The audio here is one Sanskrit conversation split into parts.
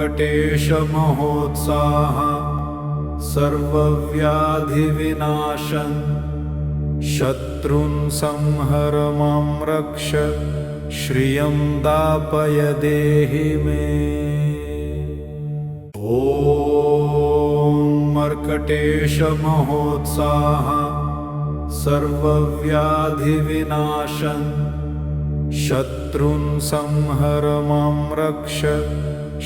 मर्कटेशमहोत्साह सर्वव्याधिविनाशन् शत्रुन् संहर मां रक्ष श्रियं दापय देहि मे। ॐ मर्कटेशमहोत्साह सर्वव्याधिविनाशन् शत्रुन् संहर मां रक्ष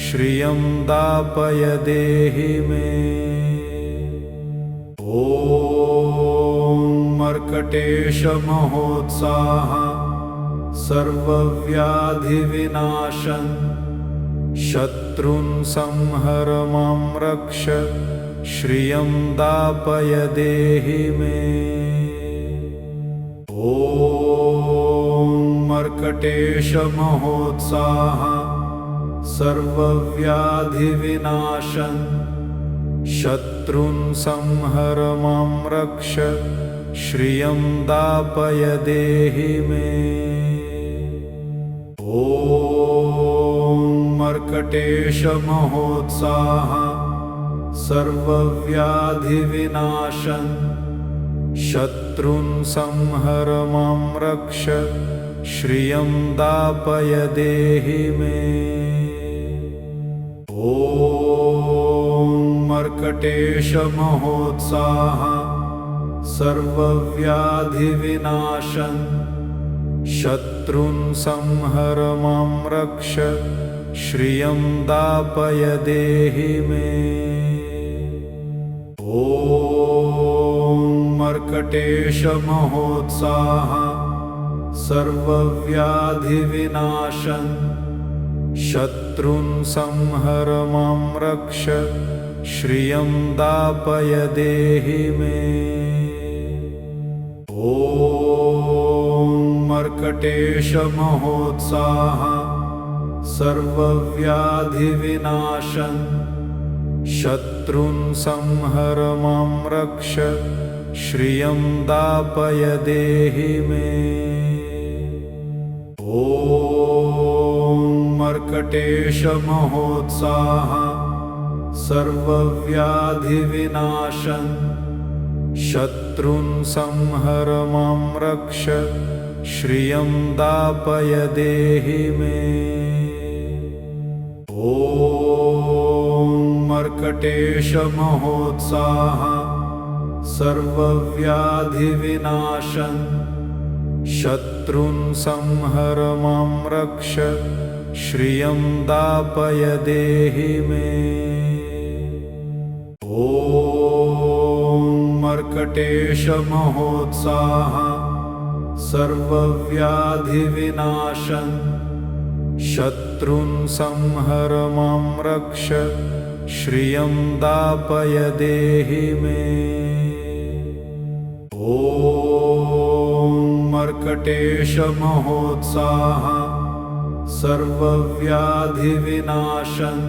श्रियं दापय देहि मे। ॐ मर्कटेशमहोत्साह सर्वव्याधिविनाशन् शत्रुन् संहर मां रक्ष श्रियं दापय देहि मे। ॐ मर्कटेशमहोत्साह सर्वव्याधिविनाशन् शत्रुन् संहर मां रक्ष श्रियं दापय देहि मे। ॐ मर्कटेशमहोत्साह सर्वव्याधिविनाशन् शत्रुन् संहर मां रक्ष श्रियं दापय देहि मे। ॐ मर्कटेशमहोत्साह सर्वव्याधिविनाशन् शत्रुन् संहर मां रक्ष श्रियं दापय देहि मे। ॐ मर्कटेशमहोत्साह सर्वव्याधिविनाशन् शत्रुन् संहर मां रक्ष श्रियं दापय देहि मे। ॐ मर्कटेशमहोत्साह सर्वव्याधिविनाशन् शत्रुन् संहर मां रक्ष श्रियं दापय देहि मे। ॐ मर्कटेशमहोत्साह सर्वव्याधिविनाशन् शत्रुन् संहर मां रक्ष श्रियं दापय देहि मे। ॐ मर्कटेशमहोत्साह सर्वव्याधिविनाशन् शत्रुन् संहर मां रक्ष श्रियं दापय देहि मे। ॐ मर्कटेशमहोत्साह सर्वव्याधिविनाशन् शत्रुन् संहर मां रक्ष श्रियं दापय देहि मे। ॐ मर्कटेशमहोत्साह सर्वव्याधिविनाशन्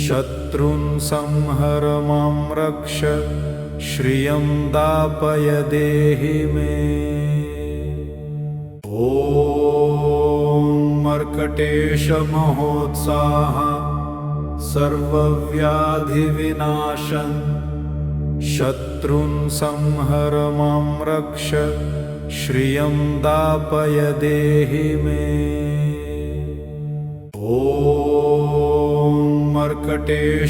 शत्रुन् संहर मां रक्ष श्रियं दापय देहि मे। ॐ मर्कटेशमहोत्साह सर्वव्याधिविनाशन् शत्रुन् संहर मां रक्ष श्रियं दापय देहि मे। ॐ मर्कटेशमहोत्साह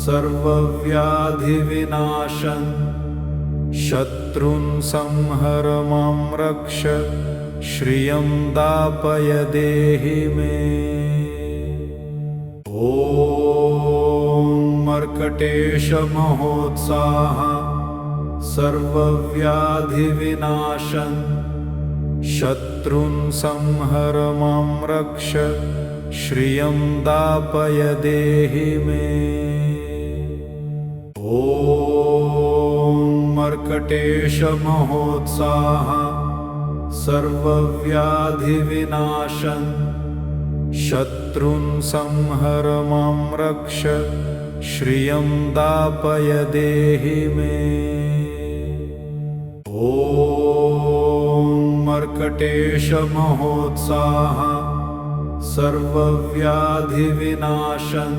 सर्वव्याधिविनाशन् शत्रुन् संहर मां रक्ष श्रियं दापय देहि मे। ॐ मर्कटेशमहोत्साह सर्वव्याधिविनाशन् शत्रुन् संहर मां रक्ष श्रियं दापय देहि मे। ॐ मर्कटेशमहोत्साह सर्वव्याधिविनाशन् शत्रुन् संहर मां रक्ष श्रियं दापय देहि मे। ॐ मर्कटेशमहोत्साह सर्वव्याधिविनाशन्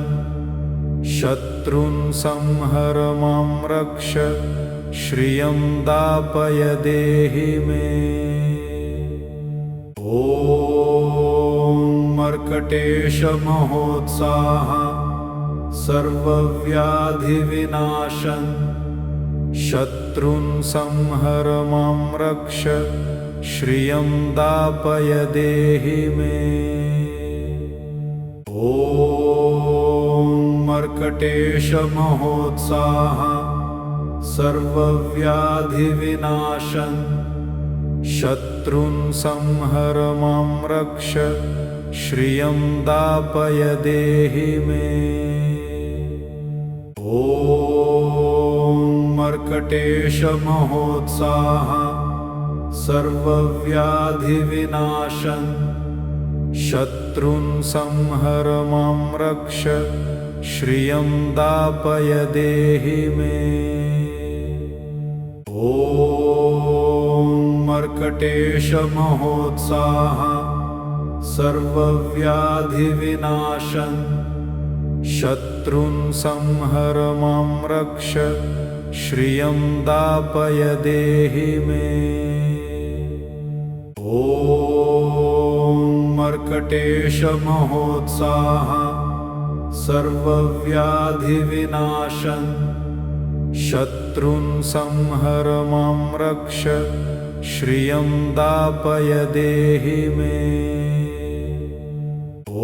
शत्रून् संहर मां रक्ष श्रियं दापय देहि मे। ॐ मर्कटेशमहोत्साह सर्वव्याधिविनाशन् शत्रून् संहर मां रक्ष श्रियं दापय देहि मे। ॐ मर्कटेशमहोत्साह सर्वव्याधिविनाशन् शत्रून् संहर मां रक्ष श्रियं दापय देहि मे। ॐ मर्कटेशमहोत्साह सर्वव्याधिविनाशन् शत्रून् संहर मां रक्ष श्रियं दापय देहि मे। ॐ मर्कटेशमहोत्साह सर्वव्याधिविनाशन् शत्रून् संहर मां रक्ष श्रियं दापय देहि मे। ॐ मर्कटेशमहोत्साह सर्वव्याधिविनाशन् शत्रून् संहर मां रक्ष श्रियं दापय देहि मे। ॐ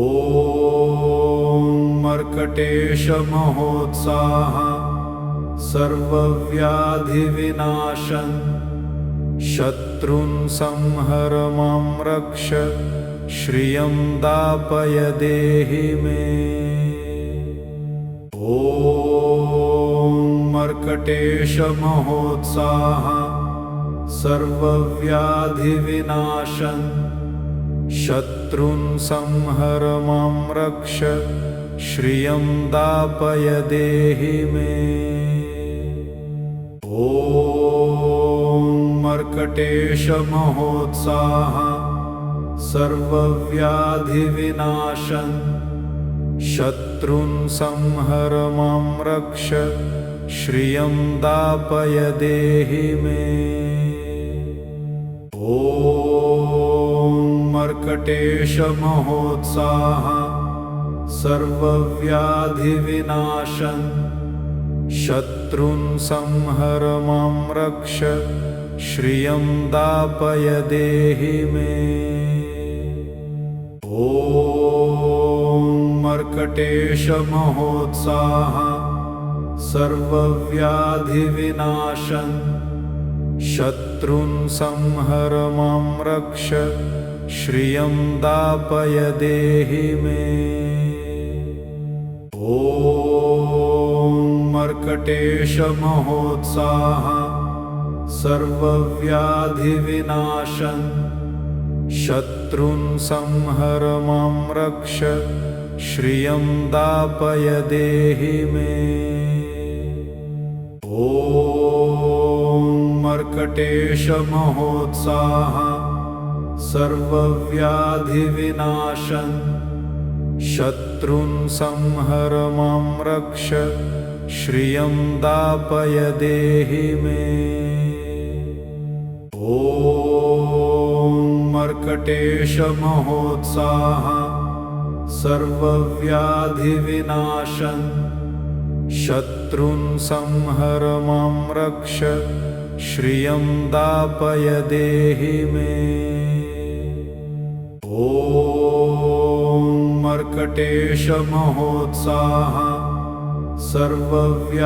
मर्कटेशमहोत्साह सर्वव्याधिविनाशन् शत्रून् संहर मां रक्ष श्रियं दापय देहि मे। ॐ मर्कटेशमहोत्साह सर्वव्याधिविनाशन् शत्रून् संहर मां रक्ष श्रियं दापय देहि मे। ॐ मर्कटेशमहोत्साह सर्वव्याधिविनाशन् शत्रून् संहर मां रक्ष श्रियं दापय देहि मे। ॐ मर्कटेशमहोत्साह सर्वव्याधिविनाशन् शत्रून् संहर मां रक्ष श्रियं दापय देहि मे। ॐ मर्कटेशमहोत्साह सर्वव्याधिविनाशन् शत्रून् संहर मां रक्ष श्रियं दापय देहि मे। ॐ मर्कटेशमहोत्साह सर्वव्याधिविनाशन् शत्रून् संहर मां रक्ष श्रियं दापय देहि मे। ॐ मर्कटेशमहोत्साह सर्वव्याधिविनाशन् शत्रून् संहर मां रक्ष श्रियं दापय देहि मे। ॐ मर्कटेशमहोत्साह सर्वव्याधिविनाशन् शत्रून् संहर मां रक्ष श्रियं दापय देहि मे। ॐ मर्कटेशमहोत्साह सर्वव्याधिविनाशन्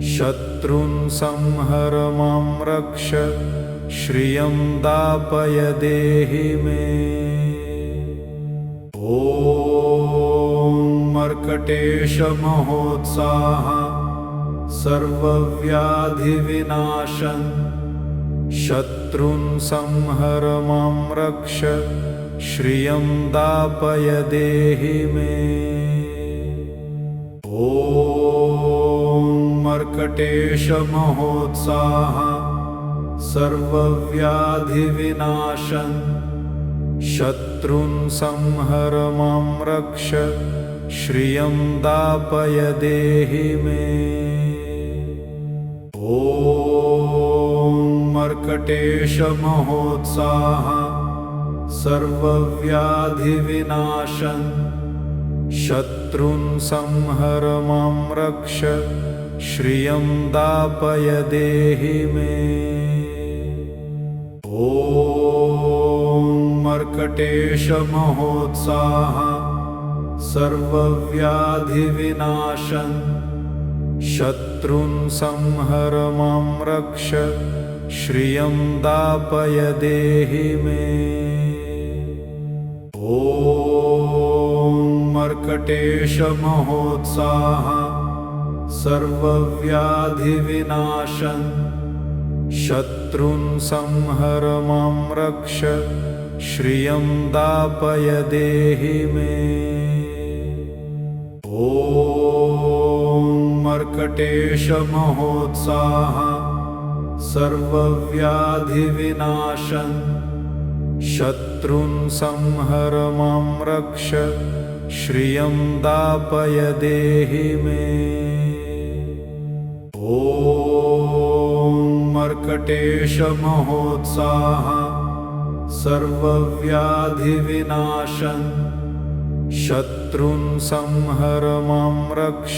शत्रून् संहर मां रक्ष श्रियं दापय देहि मे। ॐ मर्कटेशमहोत्साह सर्वव्याधिविनाशन् शत्रून् संहर मां रक्ष श्रियं दापय देहि मे। ॐ मर्कटेशमहोत्साह सर्वव्याधिविनाशन् शत्रुं संहर मां रक्ष श्रियं दापय देहि मे। ॐ मर्कटेश महोत्साह सर्वव्याधिविनाशन् शत्रुं संहर मां रक्ष श्रियं दापय देहि मे। ॐ मर्कटेश महोत्साह सर्वव्याधिविनाशन् शत्रुं संहर मां रक्ष श्रियं दापय देहि मे। ॐ मर्कटेश महोत्साह सर्वव्याधिविनाशन् शत्रुं संहर मां रक्ष श्रियं दापय देहि मे। ॐ मर्कटेश महोत्साह सर्वव्याधिविनाशन् शत्रुं संहर मां रक्ष श्रियं दापय देहि मे। ॐ मर्कटेश महोत्साह सर्वव्याधिविनाशन् शत्रुं संहर मां रक्ष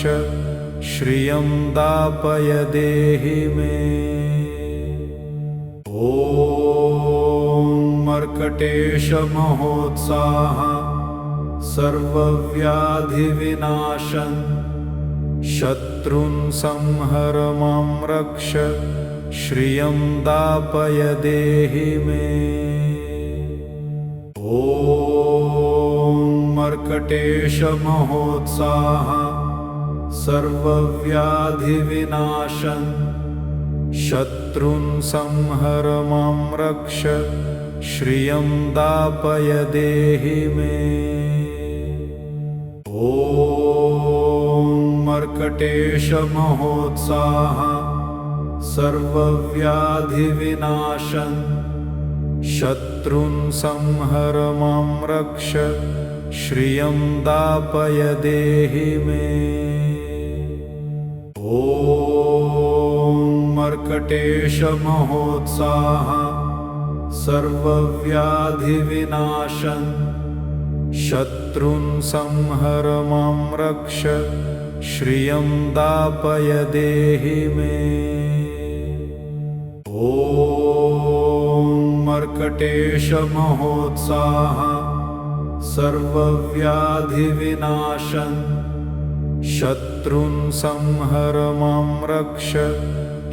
श्रियं दापय देहि मे। ॐ मर्कटेश महोत्साह सर्वव्याधिविनाशन् शत्रुं संहर मां रक्ष श्रियं दापय देहि मे। ॐ मर्कटेश महोत्साह सर्वव्याधिविनाशन् शत्रुं संहर मां रक्ष श्रियं दापय देहि मे। ॐ मर्कटेश महोत्साह सर्वव्याधिविनाशन् शत्रुं संहर मां रक्ष श्रियं दापय देहि मे। ॐ मर्कटेश महोत्साह सर्वव्याधिविनाशन् शत्रुं संहर मां रक्ष श्रियं दापय देहि मे। ॐ मर्कटेश महोत्साह सर्वव्याधिविनाशन् शत्रुं संहर मां रक्ष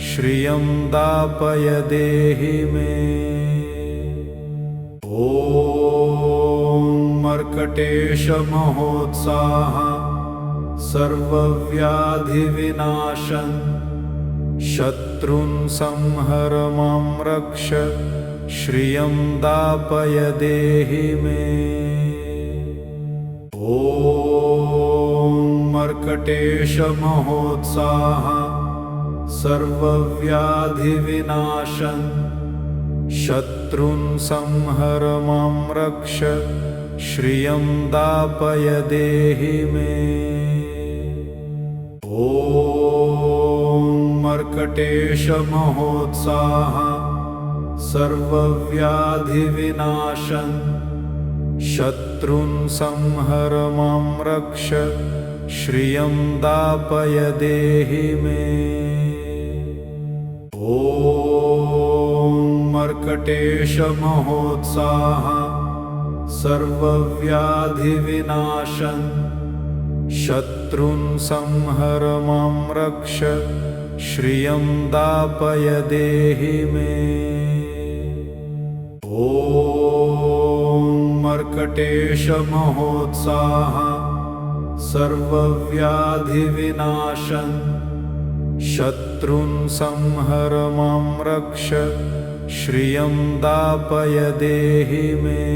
श्रियं दापय देहि मे। ॐ मर्कटेश महोत्साह सर्वव्याधिविनाशन् शत्रुं संहर मां रक्ष श्रियं दापय देहि मे। ॐ मर्कटेश महोत्साह सर्वव्याधिविनाशन् शत्रुं संहर मां रक्ष श्रियं दापय देहि मे। ॐ मर्कटेश महोत्साह सर्वव्याधिविनाशन् शत्रुं संहर मां रक्ष श्रियं दापय देहि मे। ॐ मर्कटेश महोत्साह सर्वव्याधिविनाशन् शत्रुं संहर मां रक्ष श्रियं दापय देहि मे। ॐ मर्कटेश महोत्साह सर्वव्याधिविनाशन् शत्रुं संहर मां रक्ष श्रियं दापय देहि मे।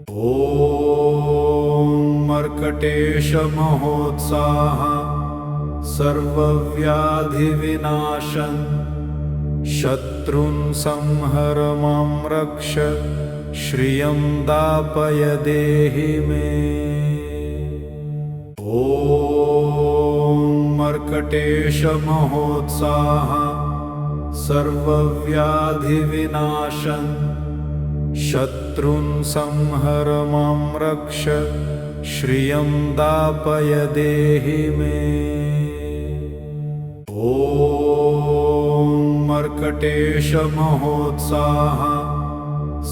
ॐ मर्कटेश महोत्साह सर्वव्याधिविनाशन् शत्रुं संहर मां रक्ष श्रियं दापय देहि मे। ॐ मर्कटेशमहोत्साह सर्वव्याधिविनाशन् शत्रुन् संहर मां रक्ष श्रियं दापय देहि मे। ॐ मर्कटेशमहोत्साह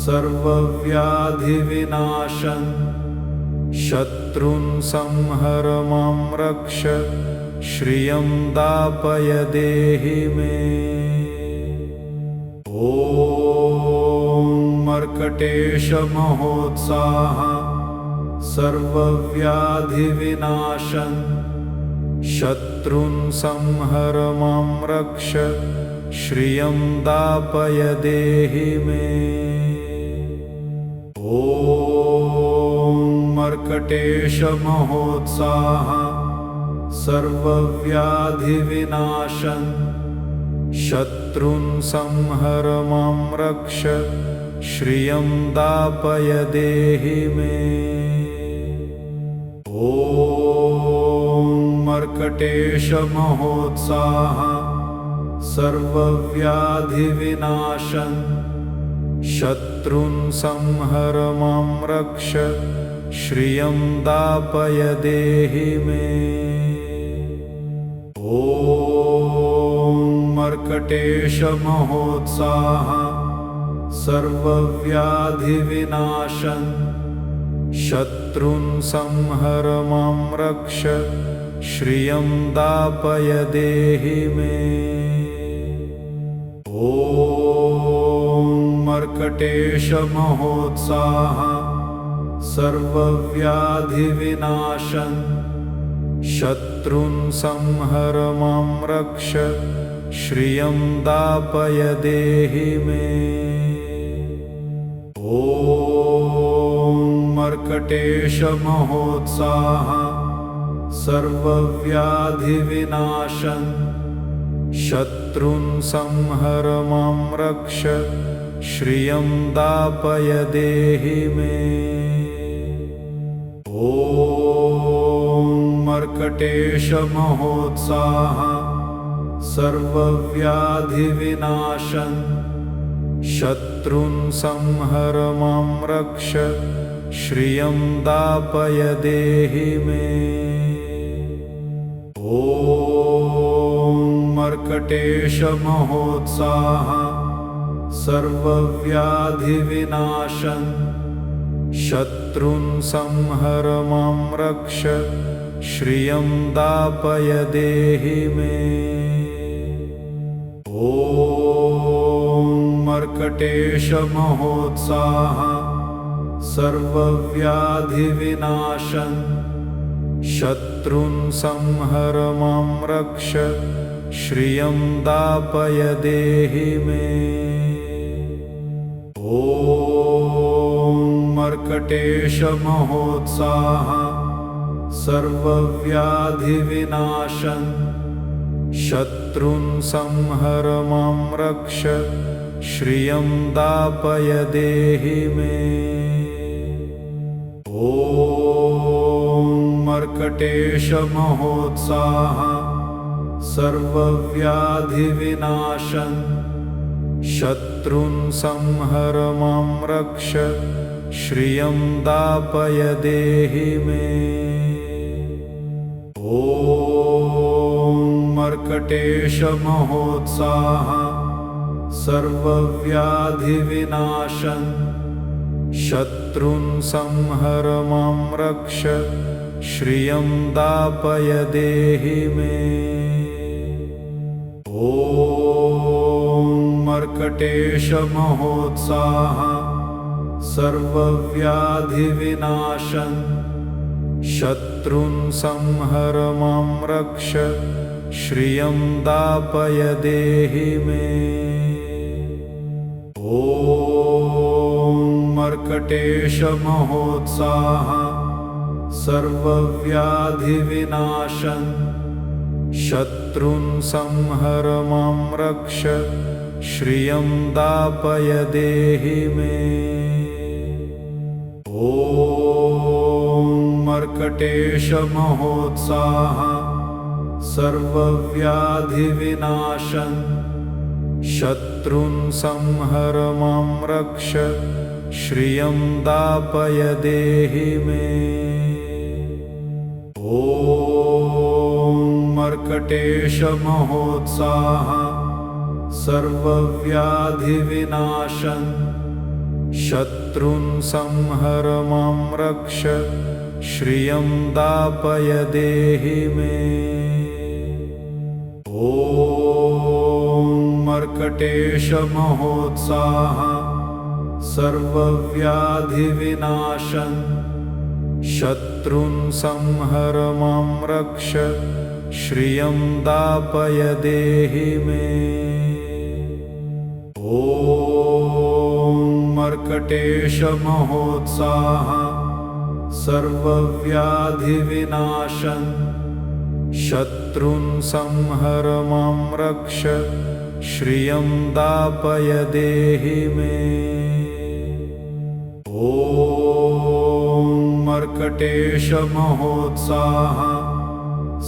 सर्वव्याधिविनाशन् शत्रुन् संहर मां रक्ष श्रियं दापय देहि मे। ॐ मर्कटेशमहोत्साह सर्वव्याधिविनाशन् शत्रुन् संहर मां रक्ष श्रियं दापय देहि मे। ॐ मर्कटेशमहोत्साह सर्वव्याधिविनाशन् शत्रुन् संहर मां रक्ष श्रियं दापय देहि मे। ॐ मर्कटेशमहोत्साह सर्वव्याधिविनाशन् शत्रुन् संहर मां रक्ष श्रियं दापय देहि मे। ॐ मर्कटेशमहोत्साह सर्वव्याधिविनाशन् शत्रुन् संहर मां रक्ष श्रियं दापय देहि मे। ॐ मर्कटेशमहोत्साह सर्वव्याधिविनाशन् शत्रुन् संहर मां रक्ष श्रियं दापय देहि मे। ॐ मर्कटेशमहोत्साह सर्वव्याधिविनाशन् शत्रुन् संहर मां रक्ष श्रियं दापय देहि मे। ॐ मर्कटेशमहोत्साह सर्वव्याधिविनाशन् शत्रुन् संहर मां रक्ष श्रियं दापय देहि मे। ॐ मर्कटेशमहोत्साह सर्वव्याधिविनाशन् शत्रुन् संहर मां रक्ष श्रियं दापय देहि मे। ॐ मर्कटेशमहोत्साह सर्वव्याधिविनाशन् शत्रुन् संहर मां रक्ष श्रियं दापय देहि मे। ॐ मर्कटेशमहोत्साह सर्वव्याधिविनाशन् शत्रुन् संहर मां रक्ष श्रियं दापय देहि मे। ॐ मर्कटेशमहोत्साह सर्वव्याधिविनाशन् शत्रुन् संहर मां रक्ष श्रियं दापय देहि मे। ॐ मर्कटेशमहोत्साह सर्वव्याधिविनाशन् शत्रुन् संहर मां रक्ष श्रियं दापय देहि मे। ॐ मर्कटेशमहोत्साह सर्वव्याधिविनाशन् शत्रुन् संहर मां रक्ष श्रियं दापय देहि मे। ॐ मर्कटेशमहोत्साह सर्वव्याधिविनाशन् शत्रुन् संहर मां रक्ष श्रियं दापय देहि मे। ॐ मर्कटेशमहोत्साह सर्वव्याधिविनाशन् शत्रुन् संहर मां रक्ष श्रियं दापय देहि मे। ॐ मर्कटेशमहोत्साह सर्वव्याधिविनाशन् शत्रुन् संहर मां रक्ष श्रियं दापय देहि मे। ॐ मर्कटेशमहोत्साह सर्वव्याधिविनाशन् शत्रुन् संहर मां रक्ष श्रियं दापय देहि मे। ॐ मर्कटेशमहोत्साह सर्वव्याधिविनाशन् शत्रुन् संहर मां रक्ष श्रियं दापय देहि मे। ॐ मर्कटेशमहोत्साह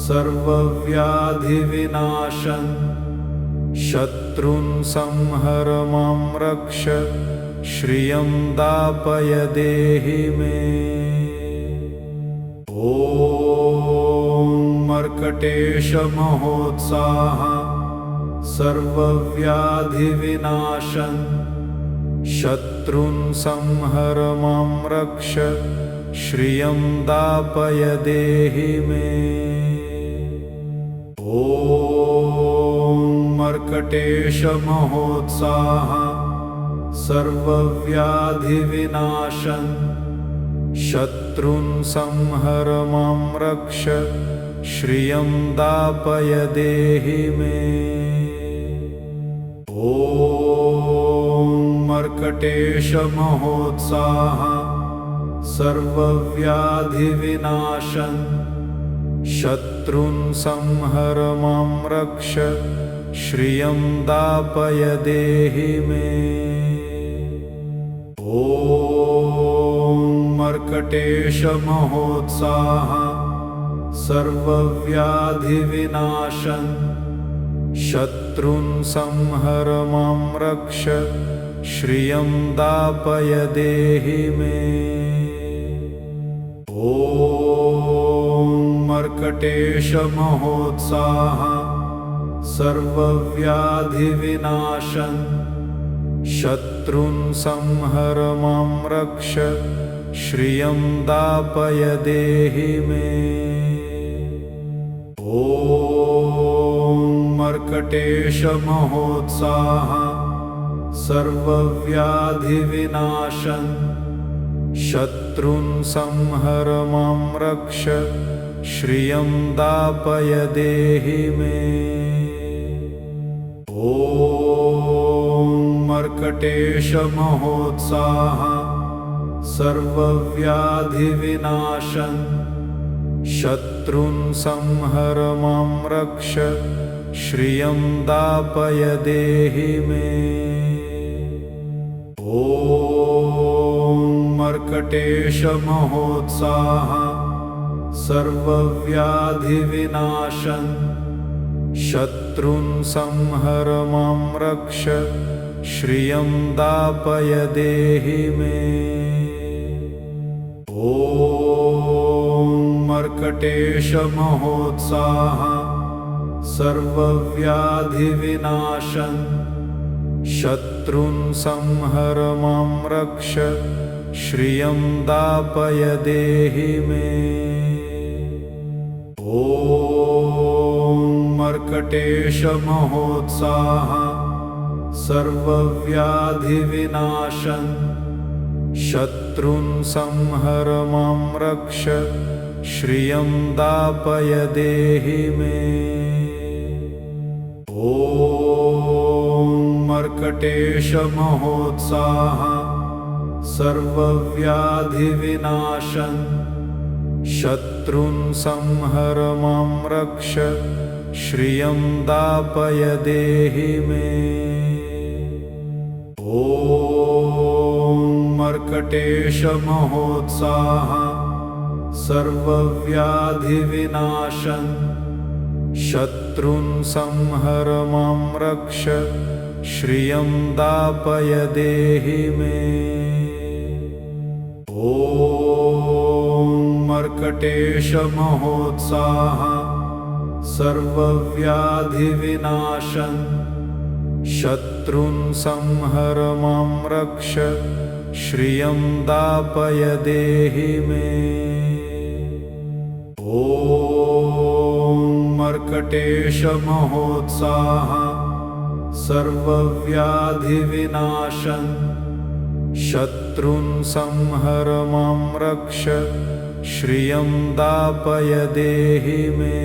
सर्वव्याधिविनाशन् शत्रुन् संहर मां रक्ष श्रियं दापय देहि मे। ॐ मर्कटेशमहोत्साह सर्वव्याधिविनाशन् शत्रुन् संहर मां रक्ष श्रियं दापय देहि मे। ॐ मर्कटेशमहोत्साह सर्वव्याधिविनाशन् शत्रुन् संहर मां रक्ष श्रियं दापय देहि मे। ॐ मर्कटेशमहोत्साह सर्वव्याधिविनाशन् शत्रुन् संहर मां रक्ष श्रियं दापय देहि मे। ॐ मर्कटेशमहोत्साह सर्वव्याधिविनाशन् शत्रुन् संहर मां रक्ष श्रियं दापय देहि मे। ॐ मर्कटेशमहोत्साह सर्वव्याधिविनाशन् शत्रुन् संहर मां रक्ष श्रियं दापय देहि मे। ॐ मर्कटेशमहोत्साह सर्वव्याधिविनाशन् शत्रुन् संहर मां रक्ष श्रियं दापय देहि मे। ॐ मर्कटेशमहोत्साह सर्वव्याधिविनाशन् शत्रुन् संहर मां रक्ष श्रियं दापय देहि मे। ॐ मर्कटेशमहोत्साह सर्वव्याधिविनाशन् शत्रुन् संहर मां रक्ष श्रियं दापय देहि मे। ॐ मर्कटेशमहोत्साह सर्वव्याधिविनाशन् शत्रुन् संहर मां रक्ष श्रियं दापय देहि मे। ॐ मर्कटेशमहोत्साह सर्वव्याधिविनाशन् शत्रुन् संहर मां रक्ष श्रियं दापय देहि मे। ॐ मर्कटेशमहोत्साह सर्वव्याधिविनाशन् शत्रुन् संहर मां रक्ष श्रियं दापय देहि मे। ॐ मर्कटेशमहोत्साह मर्कटेशमहोत्साह सर्वव्याधिविनाशन् शत्रुन् संहर मां रक्ष श्रियं दापय देहि मे। ॐ मर्कटेशमहोत्साह सर्वव्याधिविनाशन् शत्रुन् संहर मां रक्ष श्रियं दापय देहि मे। ॐ मर्कटेशमहोत्साह सर्वव्याधिविनाशन् शत्रुन् संहर मां रक्ष श्रियं दापय देहि मे।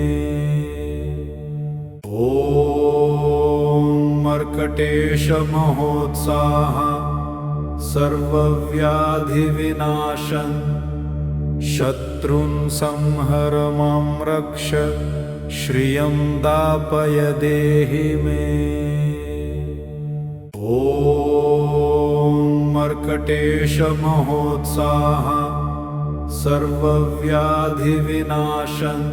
ॐ मर्कटेशमहोत्साह सर्वव्याधिविनाशन् शत्रुन् संहर मां रक्ष श्रियं दापय देहि मे। ॐ मर्कटेशमहोत्साह सर्वव्याधिविनाशन्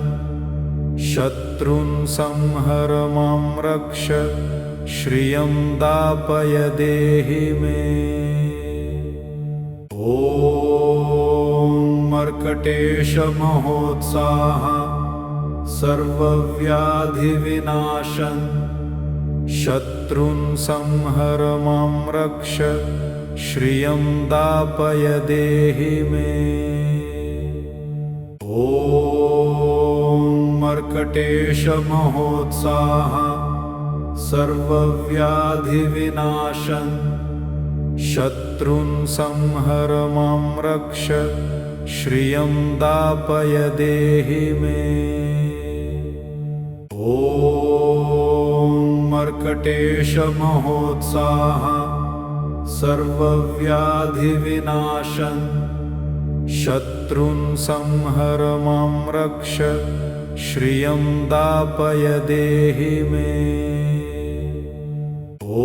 शत्रुन् संहर मां रक्ष श्रियं दापय देहि मे। ॐ मर्कटेशमहोत्साह सर्वव्याधिविनाशन् शत्रुन् संहर मां रक्ष श्रियं दापय देहि मे। ॐ मर्कटेशमहोत्साह सर्वव्याधिविनाशन् शत्रुन् संहर मां रक्ष श्रियं दापय देहि मे। ॐ मर्कटेशमहोत्साह सर्वव्याधिविनाशन् शत्रुन् संहर मां रक्ष श्रियं दापय देहि मे। ॐ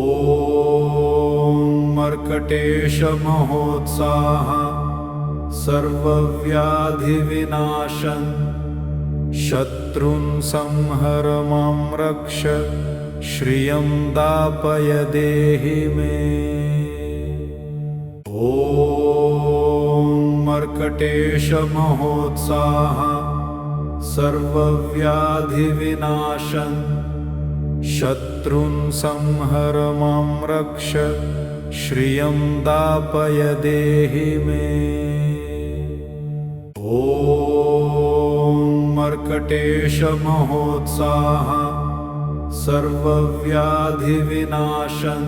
मर्कटेशमहोत्साह सर्वव्याधिविनाशन् शत्रुन् संहर मां रक्ष श्रियं दापय देहि मे। ॐ मर्कटेशमहोत्साह सर्वव्याधिविनाशन् शत्रुन् संहर मां रक्ष श्रियं दापय देहि मे। ॐ मर्कटेशमहोत्साह सर्वव्याधिविनाशन्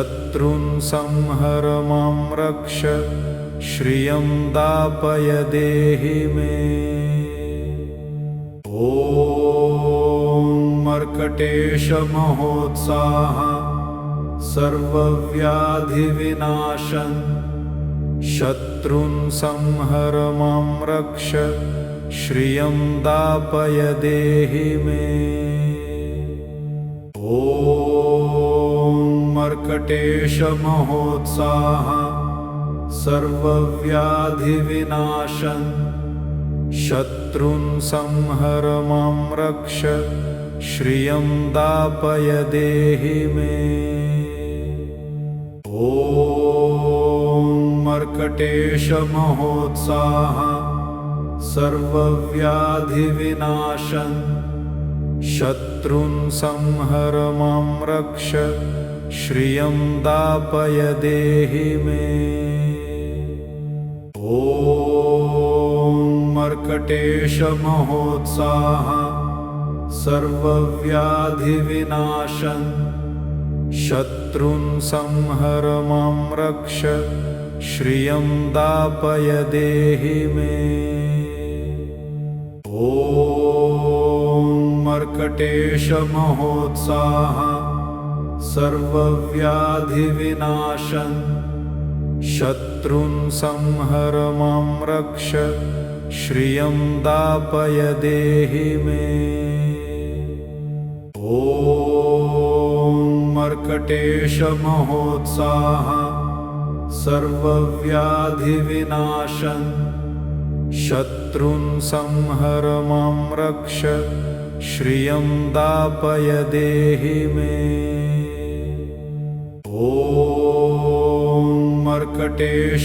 शत्रुन् संहर मां रक्ष श्रियं दापय देहि मे। ॐ मर्कटेशमहोत्साह सर्वव्याधिविनाशन् शत्रुन् संहर मां रक्ष श्रियं दापय देहि मे। ॐ मर्कटेशमहोत्साह सर्वव्याधिविनाशन् शत्रुन् संहर मां रक्ष श्रियं दापय देहि मे। ॐ मर्कटेशमहोत्साह सर्वव्याधिविनाशन् शत्रुन् संहर मां रक्ष श्रियं दापय देहि मे। ॐ मर्कटेशमहोत्साह सर्वव्याधिविनाशन् शत्रुन् संहर मां रक्ष श्रियं दापय देहि मे। ॐ मर्कटेशमहोत्साह सर्वव्याधिविनाशन् शत्रुन् संहर मां रक्ष श्रियं दापय देहि मे। ॐ मर्कटेशमहोत्साह सर्वव्याधिविनाशन् शत्रुन् संहर मां रक्ष श्रियं दापय देहि मे। ॐ मर्कटेशमहोत्साह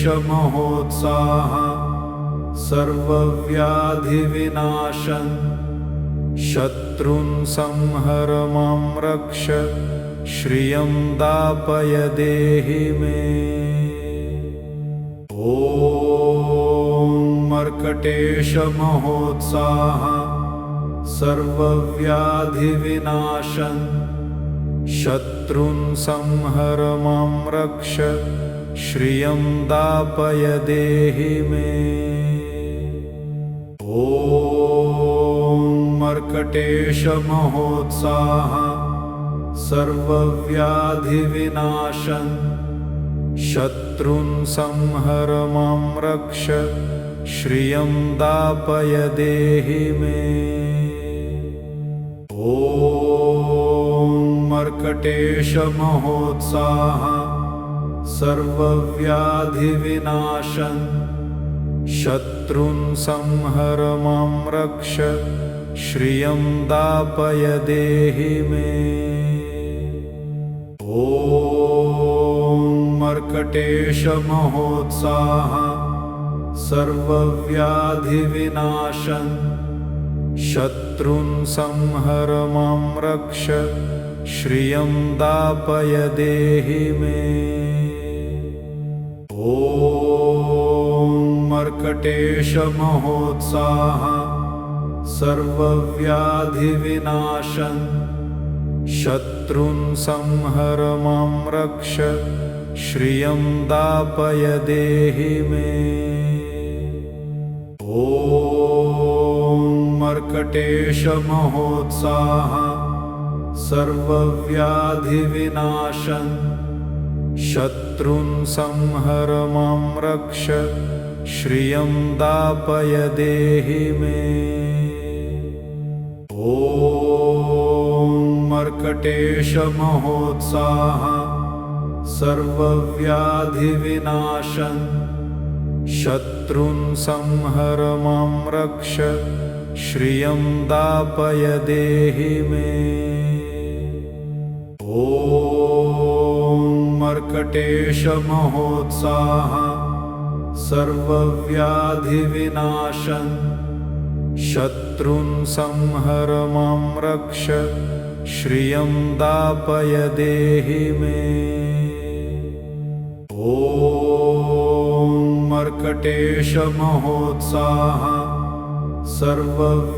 सर्वव्याधिविनाशन् शत्रुन् संहर मां रक्ष श्रियं दापय देहि मे। ॐ मर्कटेशमहोत्साह सर्वव्याधिविनाशन् शत्रुन् संहर मां रक्ष श्रियं दापय देहि मे। ॐ मर्कटेशमहोत्साह सर्वव्याधिविनाशन् शत्रुन् संहर मां रक्ष श्रियं दापय देहि मे। ॐ मर्कटेशमहोत्साह सर्वव्याधिविनाशन् शत्रुन् संहर मां रक्ष श्रियं दापय देहि मे। ॐ मर्कटेशमहोत्साह सर्वव्याधिविनाशन् शत्रुन् संहर मां रक्ष श्रियं दापय देहि मे। ॐ मर्कटेशमहोत्साह सर्वव्याधिविनाशन् शत्रुन् संहर मां रक्ष श्रियं दापय देहि मे। ॐ मर्कटेशमहोत्साह सर्वव्याधिविनाशन् शत्रुन् संहर मां रक्ष श्रियं दापय देहि मे। ॐ मर्कटेशमहोत्साह सर्वव्याधिविनाशन् शत्रुन् संहर मां रक्ष श्रियं दापय देहि मे। ॐ मर्कटेशमहोत्साह सर्वव्याधिविनाशन् शत्रुन् संहर मां रक्ष श्रियं दापय देहि मे। ॐ मर्कटेशमहोत्साह सर्वव्याधिविनाशन्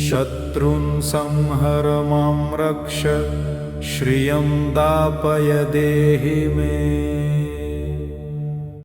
शत्रुन् संहर मां रक्ष श्रियं दापय देहि मे।